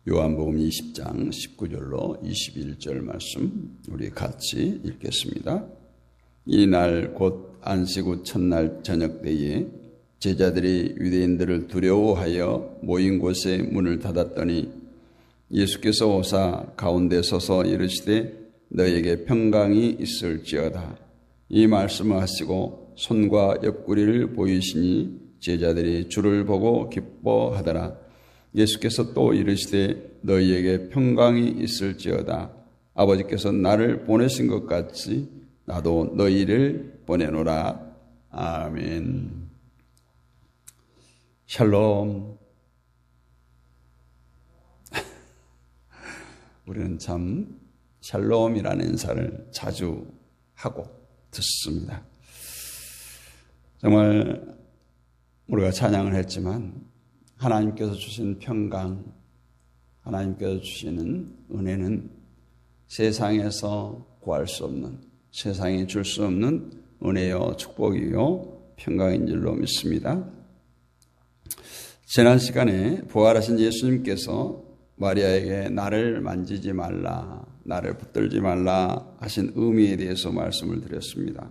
요한복음 20장 19절로 21절 말씀 우리 같이 읽겠습니다. 이날 곧 안식 후 첫날 저녁 때에 제자들이 유대인들을 두려워하여 모인 곳에 문을 닫았더니 예수께서 오사 가운데 서서 이르시되 너에게 평강이 있을지어다. 이 말씀을 하시고 손과 옆구리를 보이시니 제자들이 주를 보고 기뻐하더라. 예수께서 또 이르시되 너희에게 평강이 있을지어다. 아버지께서 나를 보내신 것 같이 나도 너희를 보내노라. 아멘. 샬롬. 우리는 참 샬롬이라는 인사를 자주 하고 듣습니다. 정말 우리가 찬양을 했지만 하나님께서 주신 평강, 하나님께서 주시는 은혜는 세상에서 구할 수 없는, 세상에 줄 수 없는 은혜요 축복이요 평강인 줄로 믿습니다. 지난 시간에 부활하신 예수님께서 마리아에게 나를 만지지 말라, 나를 붙들지 말라 하신 의미에 대해서 말씀을 드렸습니다.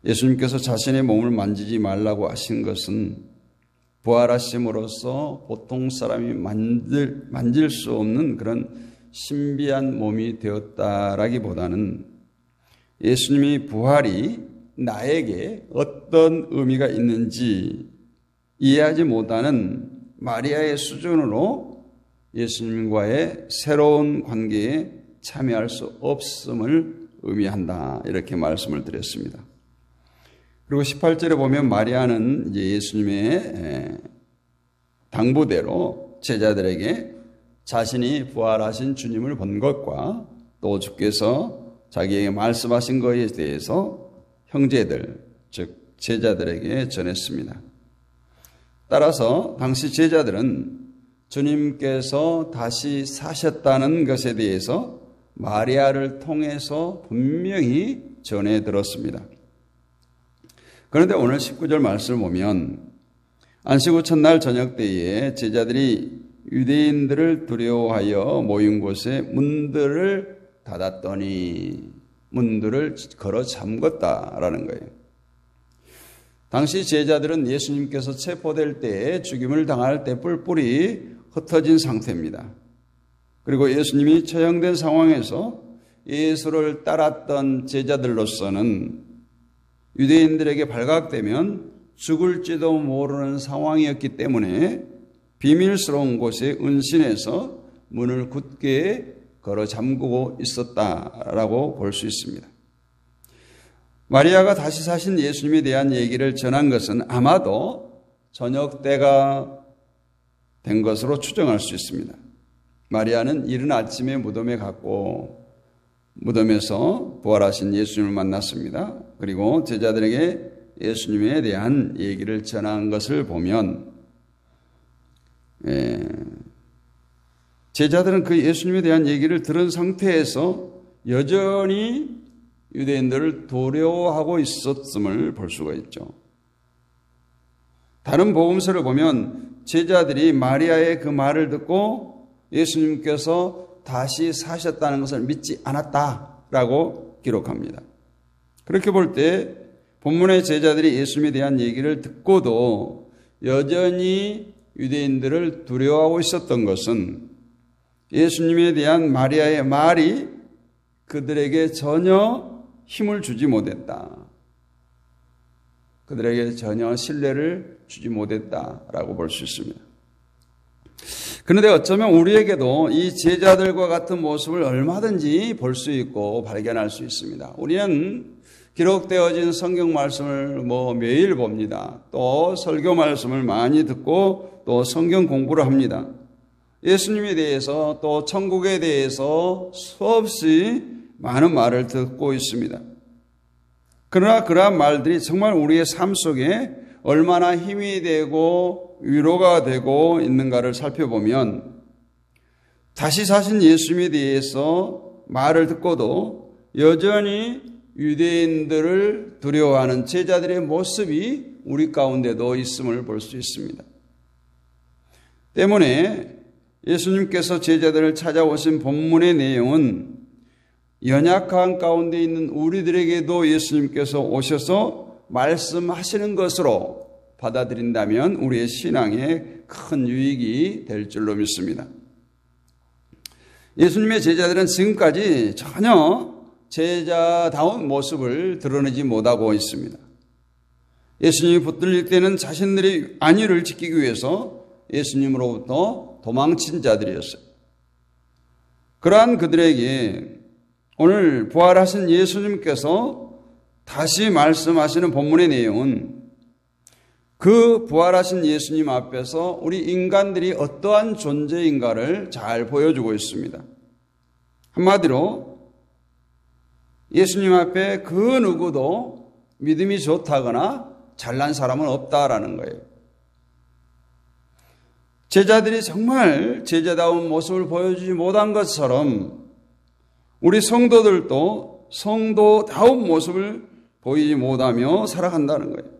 예수님께서 자신의 몸을 만지지 말라고 하신 것은 부활하심으로써 보통 사람이 만질 수 없는 그런 신비한 몸이 되었다라기보다는 예수님이 부활이 나에게 어떤 의미가 있는지 이해하지 못하는 마리아의 수준으로 예수님과의 새로운 관계에 참여할 수 없음을 의미한다. 이렇게 말씀을 드렸습니다. 그리고 18절에 보면 마리아는 이제 예수님의 당부대로 제자들에게 자신이 부활하신 주님을 본 것과 또 주께서 자기에게 말씀하신 것에 대해서 형제들, 즉 제자들에게 전했습니다. 따라서 당시 제자들은 주님께서 다시 사셨다는 것에 대해서 마리아를 통해서 분명히 전해 들었습니다. 그런데 오늘 19절 말씀을 보면 안식 후 첫날 저녁 때에 제자들이 유대인들을 두려워하여 모인 곳에 문들을 닫았더니 문들을 걸어 잠궜다라는 거예요. 당시 제자들은 예수님께서 체포될 때에 죽임을 당할 때 뿔뿔이 흩어진 상태입니다. 그리고 예수님이 처형된 상황에서 예수를 따랐던 제자들로서는 유대인들에게 발각되면 죽을지도 모르는 상황이었기 때문에 비밀스러운 곳에 은신해서 문을 굳게 걸어 잠그고 있었다라고 볼 수 있습니다. 마리아가 다시 사신 예수님에 대한 얘기를 전한 것은 아마도 저녁 때가 된 것으로 추정할 수 있습니다. 마리아는 이른 아침에 무덤에 갔고 무덤에서 부활하신 예수님을 만났습니다. 그리고 제자들에게 예수님에 대한 얘기를 전한 것을 보면 제자들은 그 예수님에 대한 얘기를 들은 상태에서 여전히 유대인들을 두려워하고 있었음을 볼 수가 있죠. 다른 복음서를 보면 제자들이 마리아의 그 말을 듣고 예수님께서 다시 사셨다는 것을 믿지 않았다라고 기록합니다. 그렇게 볼 때 본문의 제자들이 예수님에 대한 얘기를 듣고도 여전히 유대인들을 두려워하고 있었던 것은 예수님에 대한 마리아의 말이 그들에게 전혀 힘을 주지 못했다. 그들에게 전혀 신뢰를 주지 못했다라고 볼 수 있습니다. 그런데 어쩌면 우리에게도 이 제자들과 같은 모습을 얼마든지 볼 수 있고 발견할 수 있습니다. 우리는 기록되어진 성경 말씀을 매일 봅니다. 또 설교 말씀을 많이 듣고 또 성경 공부를 합니다. 예수님에 대해서 또 천국에 대해서 수없이 많은 말을 듣고 있습니다. 그러나 그러한 말들이 정말 우리의 삶 속에 얼마나 힘이 되고 위로가 되고 있는가를 살펴보면 다시 사신 예수님에 대해서 말을 듣고도 여전히 유대인들을 두려워하는 제자들의 모습이 우리 가운데도 있음을 볼 수 있습니다. 때문에 예수님께서 제자들을 찾아오신 본문의 내용은 연약한 가운데 있는 우리들에게도 예수님께서 오셔서 말씀하시는 것으로 받아들인다면 우리의 신앙에 큰 유익이 될 줄로 믿습니다. 예수님의 제자들은 지금까지 전혀 제자다운 모습을 드러내지 못하고 있습니다. 예수님이 붙들릴 때는 자신들의 안위를 지키기 위해서 예수님으로부터 도망친 자들이었어요. 그러한 그들에게 오늘 부활하신 예수님께서 다시 말씀하시는 본문의 내용은 그 부활하신 예수님 앞에서 우리 인간들이 어떠한 존재인가를 잘 보여주고 있습니다. 한마디로 예수님 앞에 그 누구도 믿음이 좋다거나 잘난 사람은 없다라는 거예요. 제자들이 정말 제자다운 모습을 보여주지 못한 것처럼 우리 성도들도 성도다운 모습을 보이지 못하며 살아간다는 거예요.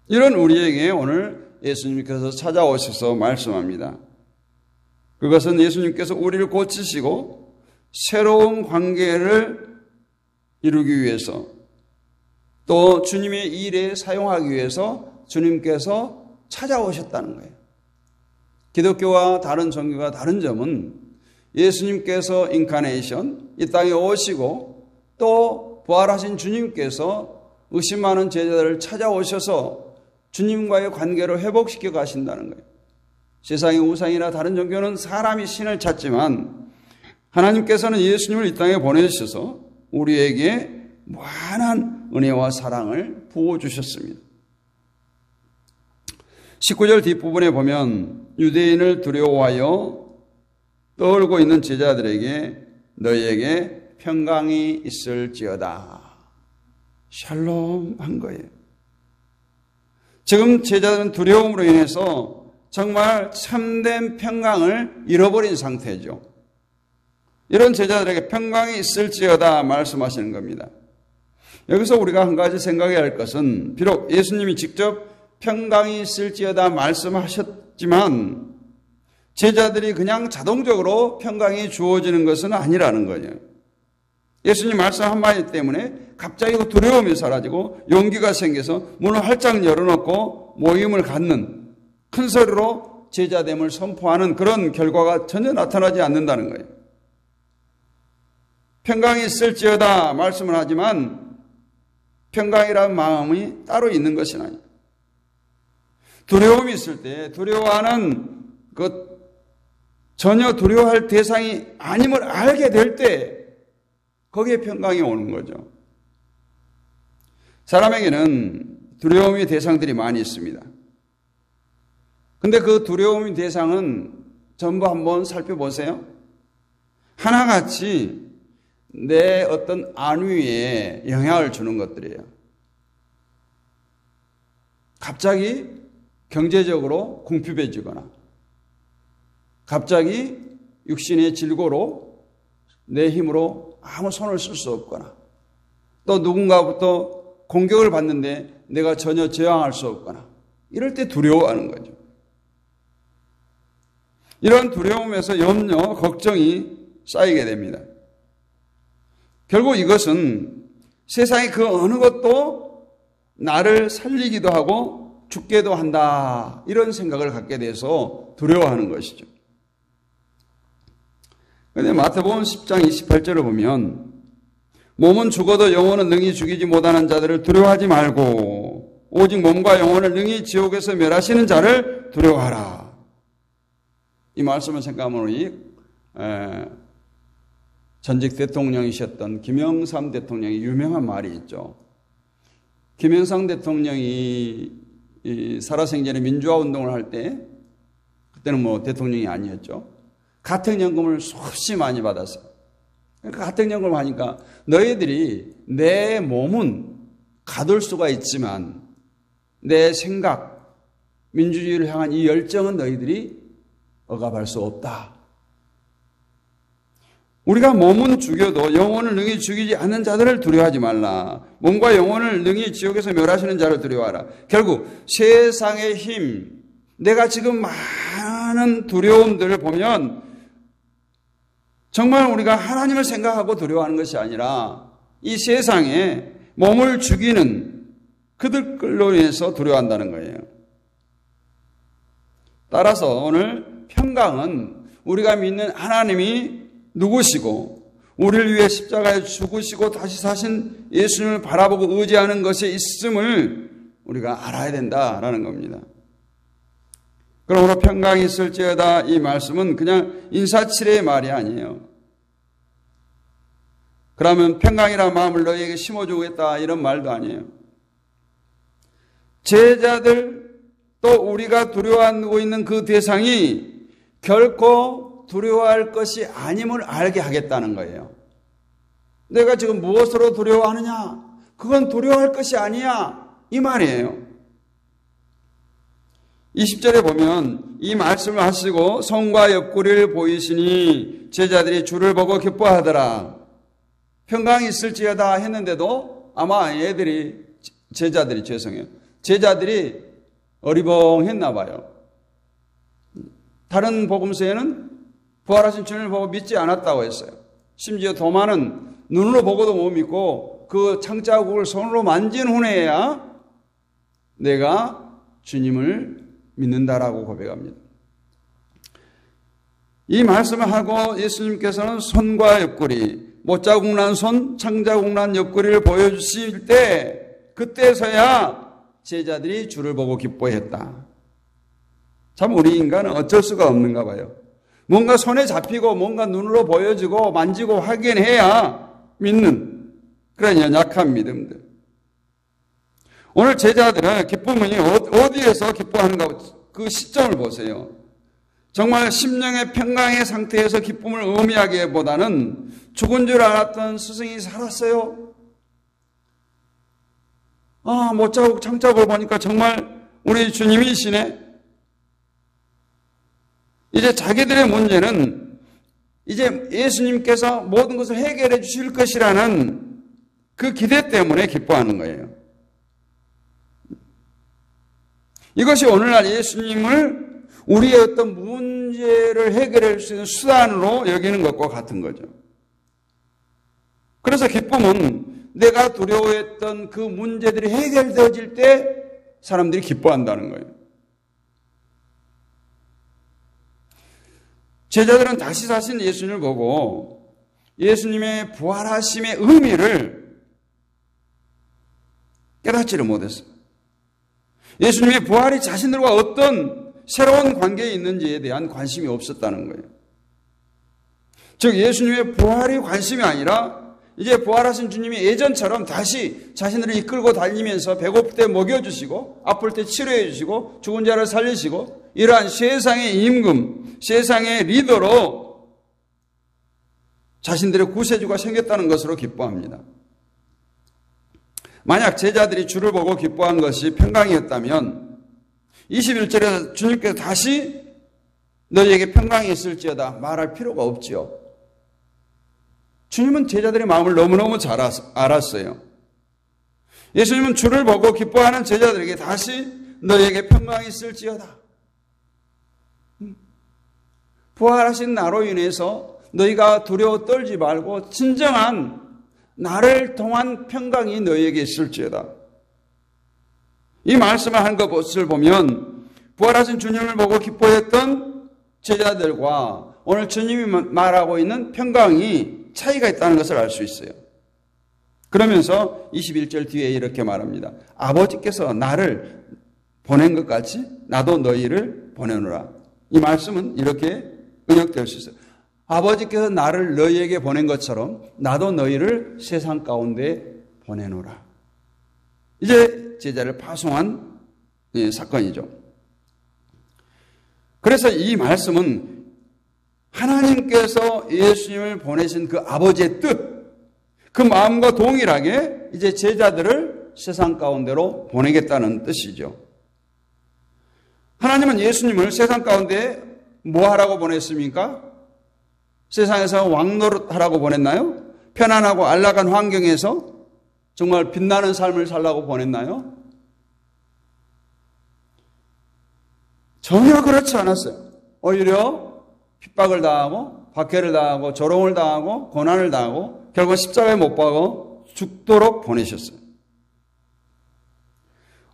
이런 우리에게 오늘 예수님께서 찾아오셔서 말씀합니다. 그것은 예수님께서 우리를 고치시고 새로운 관계를 이루기 위해서 또 주님의 일에 사용하기 위해서 주님께서 찾아오셨다는 거예요. 기독교와 다른 종교가 다른 점은 예수님께서 인카네이션, 이 땅에 오시고 또 부활하신 주님께서 의심 많은 제자들을 찾아오셔서 주님과의 관계를 회복시켜 가신다는 거예요. 세상의 우상이나 다른 종교는 사람이 신을 찾지만 하나님께서는 예수님을 이 땅에 보내주셔서 우리에게 무한한 은혜와 사랑을 부어주셨습니다. 19절 뒷부분에 보면 유대인을 두려워하여 떨고 있는 제자들에게 너희에게 평강이 있을지어다. 샬롬 한 거예요. 지금 제자들은 두려움으로 인해서 정말 참된 평강을 잃어버린 상태죠. 이런 제자들에게 평강이 있을지어다 말씀하시는 겁니다. 여기서 우리가 한 가지 생각해야 할 것은 비록 예수님이 직접 평강이 있을지어다 말씀하셨지만 제자들이 그냥 자동적으로 평강이 주어지는 것은 아니라는 거예요. 예수님 말씀 한마디 때문에 갑자기 그 두려움이 사라지고 용기가 생겨서 문을 활짝 열어놓고 모임을 갖는 큰 소리로 제자됨을 선포하는 그런 결과가 전혀 나타나지 않는다는 거예요. 평강이 있을지어다 말씀을 하지만 평강이라는 마음이 따로 있는 것이 아니에요. 두려움이 있을 때 두려워하는 그 전혀 두려워할 대상이 아님을 알게 될 때 거기에 평강이 오는 거죠. 사람에게는 두려움의 대상들이 많이 있습니다. 근데 그 두려움의 대상은 전부 한번 살펴보세요. 하나같이 내 어떤 안위에 영향을 주는 것들이에요. 갑자기 경제적으로 궁핍해지거나 갑자기 육신의 질고로 내 힘으로 아무 손을 쓸 수 없거나 또 누군가부터 공격을 받는데 내가 전혀 저항할 수 없거나 이럴 때 두려워하는 거죠. 이런 두려움에서 염려, 걱정이 쌓이게 됩니다. 결국 이것은 세상의 그 어느 것도 나를 살리기도 하고 죽게도 한다 이런 생각을 갖게 돼서 두려워하는 것이죠. 그런데 마태복음 10장 28절을 보면 몸은 죽어도 영혼은 능히 죽이지 못하는 자들을 두려워하지 말고 오직 몸과 영혼을 능히 지옥에서 멸하시는 자를 두려워하라. 이 말씀을 생각하면 우리 전직 대통령이셨던 김영삼 대통령의 유명한 말이 있죠. 김영삼 대통령이 살아생전에 민주화 운동을 할 때 그때는 뭐 대통령이 아니었죠. 가택연금을 수없이 많이 받았어요. 그러니까 가택연금을 하니까 너희들이 내 몸은 가둘 수가 있지만 내 생각, 민주주의를 향한 이 열정은 너희들이 억압할 수 없다. 우리가 몸은 죽여도 영혼을 능히 죽이지 않는 자들을 두려워하지 말라. 몸과 영혼을 능히 지옥에서 멸하시는 자를 두려워하라. 결국 세상의 힘, 내가 지금 많은 두려움들을 보면 정말 우리가 하나님을 생각하고 두려워하는 것이 아니라 이 세상에 몸을 죽이는 그들로 인해서 두려워한다는 거예요. 따라서 오늘 평강은 우리가 믿는 하나님이 누구시고 우리를 위해 십자가에 죽으시고 다시 사신 예수님을 바라보고 의지하는 것에 있음을 우리가 알아야 된다라는 겁니다. 그러므로 평강이 있을지어다 이 말씀은 그냥 인사치레의 말이 아니에요. 그러면 평강이라는 마음을 너희에게 심어주겠다 이런 말도 아니에요. 제자들 또 우리가 두려워하고 있는 그 대상이 결코 두려워할 것이 아님을 알게 하겠다는 거예요. 내가 지금 무엇으로 두려워하느냐? 그건 두려워할 것이 아니야. 이 말이에요. 20절에 보면 이 말씀을 하시고 손과 옆구리를 보이시니 제자들이 주를 보고 기뻐하더라. 평강이 있을지어다 했는데도 아마 제자들이 어리벙했나 봐요. 다른 복음서에는 부활하신 주님을 보고 믿지 않았다고 했어요. 심지어 도마는 눈으로 보고도 못 믿고 그 창자국을 손으로 만진 후에야 내가 주님을 믿는다라고 고백합니다. 이 말씀을 하고 예수님께서는 손과 옆구리, 못자국 난 손, 창자국 난 옆구리를 보여주실 때 그때서야 제자들이 주를 보고 기뻐했다. 참 우리 인간은 어쩔 수가 없는가 봐요. 뭔가 손에 잡히고 뭔가 눈으로 보여지고 만지고 확인해야 믿는 그런 연약한 믿음들. 오늘 제자들은 기쁨이 어디에서 기뻐하는가 그 시점을 보세요. 정말 심령의 평강의 상태에서 기쁨을 의미하기보다는 죽은 줄 알았던 스승이 살았어요. 못자국 창자국을 보니까 정말 우리 주님이시네. 이제 자기들의 문제는 이제 예수님께서 모든 것을 해결해 주실 것이라는 그 기대 때문에 기뻐하는 거예요. 이것이 오늘날 예수님을 우리의 어떤 문제를 해결할 수 있는 수단으로 여기는 것과 같은 거죠. 그래서 기쁨은 내가 두려워했던 그 문제들이 해결되어질 때 사람들이 기뻐한다는 거예요. 제자들은 다시 사신 예수님을 보고 예수님의 부활하심의 의미를 깨닫지를 못했어요. 예수님의 부활이 자신들과 어떤 새로운 관계에 있는지에 대한 관심이 없었다는 거예요. 즉 예수님의 부활이 관심이 아니라 이제 부활하신 주님이 예전처럼 다시 자신들을 이끌고 달리면서 배고플 때 먹여주시고 아플 때 치료해 주시고 죽은 자를 살리시고 이러한 세상의 임금, 세상의 리더로 자신들의 구세주가 생겼다는 것으로 기뻐합니다. 만약 제자들이 주를 보고 기뻐한 것이 평강이었다면 21절에서 주님께서 다시 너희에게 평강이 있을지어다 말할 필요가 없지요. 주님은 제자들의 마음을 너무너무 잘 알았어요. 예수님은 주를 보고 기뻐하는 제자들에게 다시 너희에게 평강이 있을지어다. 부활하신 나로 인해서 너희가 두려워 떨지 말고 진정한 나를 통한 평강이 너희에게 있을지어다. 이 말씀을 한 것을 보면 부활하신 주님을 보고 기뻐했던 제자들과 오늘 주님이 말하고 있는 평강이 차이가 있다는 것을 알 수 있어요. 그러면서 21절 뒤에 이렇게 말합니다. 아버지께서 나를 보낸 것 같이 나도 너희를 보내노라. 이 말씀은 이렇게 응역될 수 있어요. 아버지께서 나를 너희에게 보낸 것처럼 나도 너희를 세상 가운데 보내노라. 이제 제자를 파송한 사건이죠. 그래서 이 말씀은 하나님께서 예수님을 보내신 그 아버지의 뜻, 그 마음과 동일하게 이제 제자들을 세상 가운데로 보내겠다는 뜻이죠. 하나님은 예수님을 세상 가운데 뭐 하라고 보냈습니까? 세상에서 왕노릇하라고 보냈나요? 편안하고 안락한 환경에서 정말 빛나는 삶을 살라고 보냈나요? 전혀 그렇지 않았어요. 오히려 핍박을 당하고 박해를 당하고 조롱을 당하고 고난을 당하고 결국 십자가에 못 박아 죽도록 보내셨어요.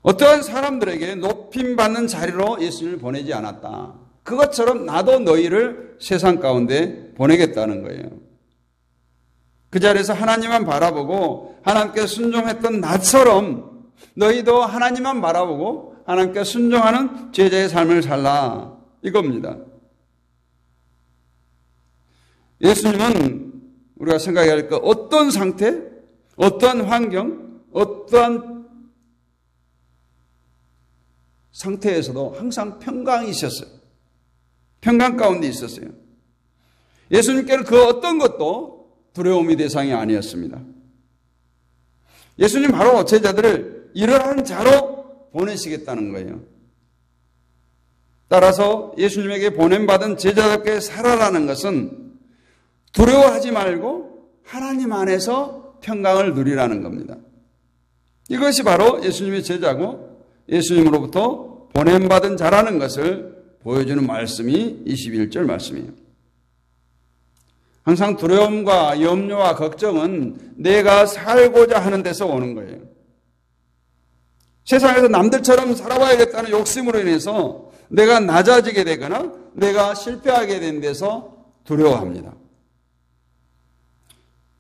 어떠한 사람들에게 높임받는 자리로 예수님을 보내지 않았다. 그것처럼 나도 너희를 세상 가운데 보내겠다는 거예요. 그 자리에서 하나님만 바라보고 하나님께 순종했던 나처럼 너희도 하나님만 바라보고 하나님께 순종하는 제자의 삶을 살라. 이겁니다. 예수님은 우리가 생각해야 할 것, 어떤 상태, 어떠한 환경, 어떠한 상태에서도 항상 평강이셨어요. 평강 가운데 있었어요. 예수님께는 그 어떤 것도 두려움의 대상이 아니었습니다. 예수님 바로 제자들을 이러한 자로 보내시겠다는 거예요. 따라서 예수님에게 보냄받은 제자답게 살아라는 것은 두려워하지 말고 하나님 안에서 평강을 누리라는 겁니다. 이것이 바로 예수님의 제자고 예수님으로부터 보냄받은 자라는 것을 보여주는 말씀이 21절 말씀이에요. 항상 두려움과 염려와 걱정은 내가 살고자 하는 데서 오는 거예요. 세상에서 남들처럼 살아봐야겠다는 욕심으로 인해서 내가 낮아지게 되거나 내가 실패하게 된 데서 두려워합니다.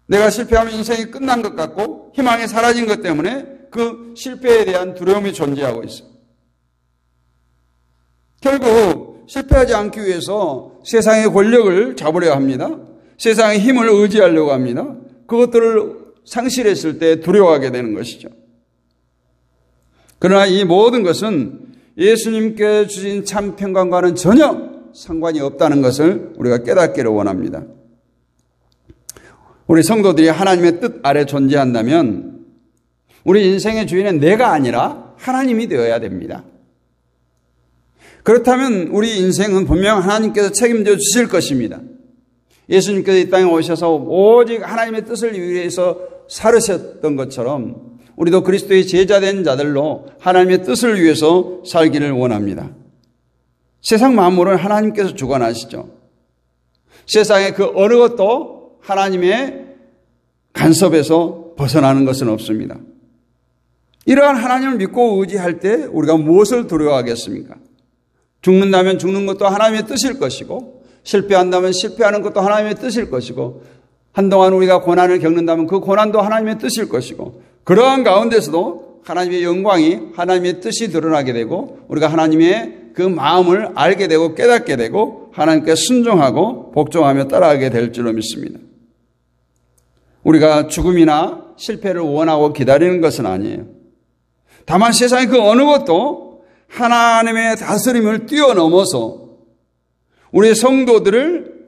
내가 실패하면 인생이 끝난 것 같고 희망이 사라진 것 때문에 그 실패에 대한 두려움이 존재하고 있어요. 결국 실패하지 않기 위해서 세상의 권력을 잡으려 합니다. 세상의 힘을 의지하려고 합니다. 그것들을 상실했을 때 두려워하게 되는 것이죠. 그러나 이 모든 것은 예수님께 주신 참 평강과는 전혀 상관이 없다는 것을 우리가 깨닫기를 원합니다. 우리 성도들이 하나님의 뜻 아래 존재한다면 우리 인생의 주인은 내가 아니라 하나님이 되어야 됩니다. 그렇다면 우리 인생은 분명 하나님께서 책임져 주실 것입니다. 예수님께서 이 땅에 오셔서 오직 하나님의 뜻을 위해서 살으셨던 것처럼 우리도 그리스도의 제자된 자들로 하나님의 뜻을 위해서 살기를 원합니다. 세상 만물은 하나님께서 주관하시죠. 세상의 그 어느 것도 하나님의 간섭에서 벗어나는 것은 없습니다. 이러한 하나님을 믿고 의지할 때 우리가 무엇을 두려워하겠습니까? 죽는다면 죽는 것도 하나님의 뜻일 것이고 실패한다면 실패하는 것도 하나님의 뜻일 것이고 한동안 우리가 고난을 겪는다면 그 고난도 하나님의 뜻일 것이고 그러한 가운데서도 하나님의 영광이 하나님의 뜻이 드러나게 되고 우리가 하나님의 그 마음을 알게 되고 깨닫게 되고 하나님께 순종하고 복종하며 따라가게 될 줄로 믿습니다. 우리가 죽음이나 실패를 원하고 기다리는 것은 아니에요. 다만 세상의 그 어느 것도 하나님의 다스림을 뛰어넘어서 우리 성도들을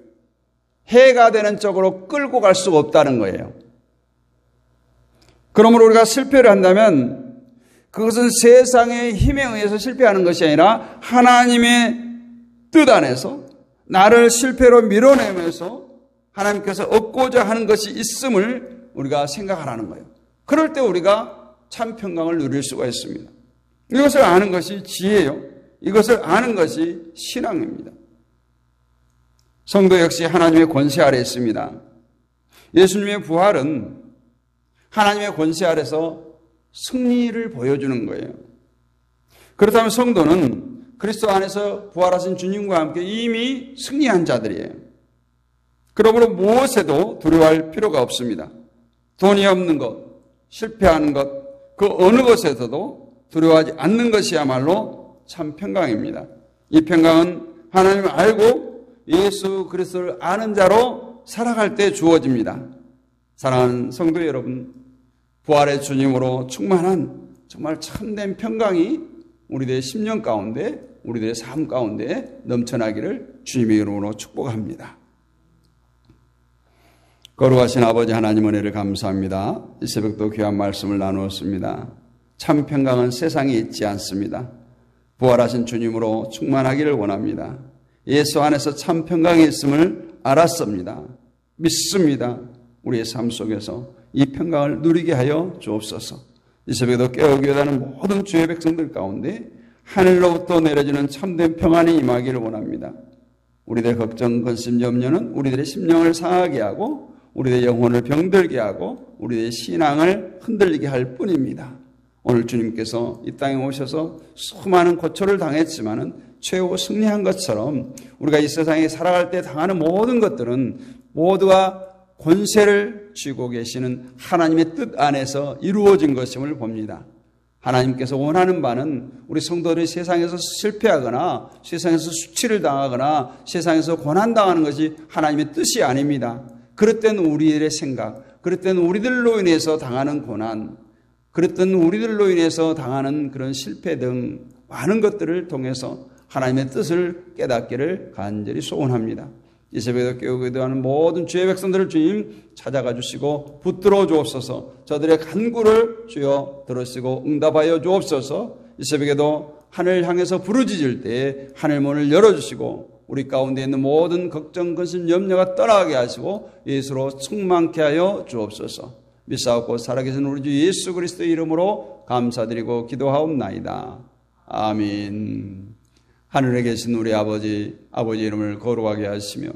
해가 되는 쪽으로 끌고 갈 수가 없다는 거예요. 그러므로 우리가 실패를 한다면 그것은 세상의 힘에 의해서 실패하는 것이 아니라 하나님의 뜻 안에서 나를 실패로 밀어내면서 하나님께서 얻고자 하는 것이 있음을 우리가 생각하라는 거예요. 그럴 때 우리가 참 평강을 누릴 수가 있습니다. 이것을 아는 것이 지혜요. 이것을 아는 것이 신앙입니다. 성도 역시 하나님의 권세 아래 있습니다. 예수님의 부활은 하나님의 권세 아래서 승리를 보여주는 거예요. 그렇다면 성도는 그리스도 안에서 부활하신 주님과 함께 이미 승리한 자들이에요. 그러므로 무엇에도 두려워할 필요가 없습니다. 돈이 없는 것, 실패하는 것, 그 어느 것에서도 두려워하지 않는 것이야말로 참 평강입니다. 이 평강은 하나님을 알고 예수 그리스도를 아는 자로 살아갈 때 주어집니다. 사랑하는 성도 여러분, 부활의 주님으로 충만한 정말 참된 평강이 우리들의 심령 가운데, 우리들의 삶 가운데 넘쳐나기를 주님의 이름으로 축복합니다. 거룩하신 아버지 하나님 은혜를 감사합니다. 이 새벽도 귀한 말씀을 나누었습니다. 참 평강은 세상에 있지 않습니다. 부활하신 주님으로 충만하기를 원합니다. 예수 안에서 참 평강이 있음을 알았습니다. 믿습니다. 우리의 삶 속에서 이 평강을 누리게 하여 주옵소서. 이 새벽에도 깨어오기 원하는 모든 주의 백성들 가운데 하늘로부터 내려지는 참된 평안이 임하기를 원합니다. 우리들의 걱정, 근심, 염려는 우리들의 심령을 상하게 하고 우리들의 영혼을 병들게 하고 우리들의 신앙을 흔들리게 할 뿐입니다. 오늘 주님께서 이 땅에 오셔서 수많은 고초를 당했지만은 최후 승리한 것처럼 우리가 이 세상에 살아갈 때 당하는 모든 것들은 모두가 권세를 쥐고 계시는 하나님의 뜻 안에서 이루어진 것임을 봅니다. 하나님께서 원하는 바는 우리 성도들이 세상에서 실패하거나 세상에서 수치를 당하거나 세상에서 고난당하는 것이 하나님의 뜻이 아닙니다. 그럴 때는 우리들의 생각, 그럴 때는 우리들로 인해서 당하는 고난, 그럴 때는 우리들로 인해서 당하는 그런 실패 등 많은 것들을 통해서 하나님의 뜻을 깨닫기를 간절히 소원합니다. 이 새벽에도 깨우고 기도하는 모든 주의 백성들을 주님 찾아가 주시고 붙들어 주옵소서. 저들의 간구를 주여 들으시고 응답하여 주옵소서. 이 새벽에도 하늘 향해서 부르짖을 때에 하늘문을 열어주시고 우리 가운데 있는 모든 걱정, 근심, 염려가 떠나게 하시고 예수로 충만케 하여 주옵소서. 믿사옵고 살아계신 우리 주 예수 그리스도의 이름으로 감사드리고 기도하옵나이다. 아멘. 하늘에 계신 우리 아버지 이름을 거룩하게 하시며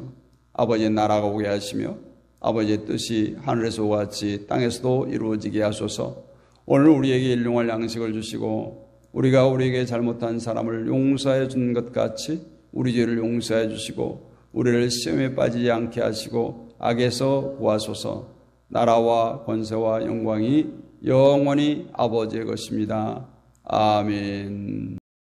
아버지의 나라가 오게 하시며 아버지의 뜻이 하늘에서 같이 땅에서도 이루어지게 하소서. 오늘 우리에게 일용할 양식을 주시고 우리가 우리에게 잘못한 사람을 용서해 준 것 같이 우리 죄를 용서해 주시고 우리를 시험에 빠지지 않게 하시고 악에서 구하소서. 나라와 권세와 영광이 영원히 아버지의 것입니다. 아멘.